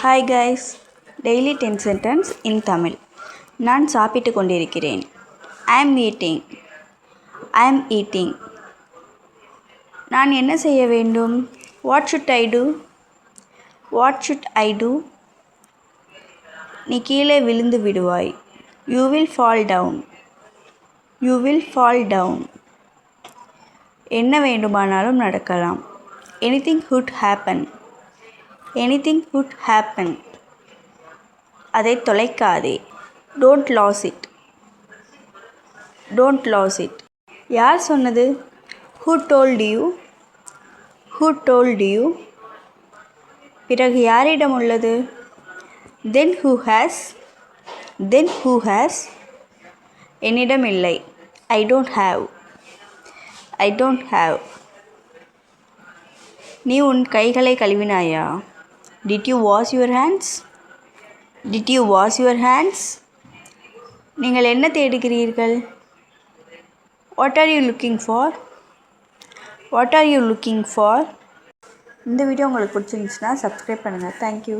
Hi guys, daily 10 sentence in Tamil. நான் சாப்பிட்டு கொண்டிருக்கிறேன். I am eating. I am eating. நான் என்ன செய்ய வேண்டும்? What should I do? What should I do? நீ கீழே விழுந்து விடுவாய். You will fall down. You will fall down. என்ன வேண்டுமானாலும் நடக்கலாம். Anything could happen. Anything could happen. அதை தொலைக்காதே. Don't lose it. Don't lose it. யார் சொன்னது? Who told you? Who told you? பிறகு யாரிடம் உள்ளது? Then who has? Then who has? என்னிடம் இல்லை. I don't have. I don't have. நீ உன் கைகளை கழுவினாயா? Did you wash your hands? Did you wash your hands? நீங்கள் என்ன தேடுகிறீர்கள்? What are you looking for? What are you looking for? இந்த video உங்களுக்கு பிடிச்சிருந்துச்சுன்னா சப்ஸ்கிரைப் பண்ணுங்கள். தேங்க்யூ.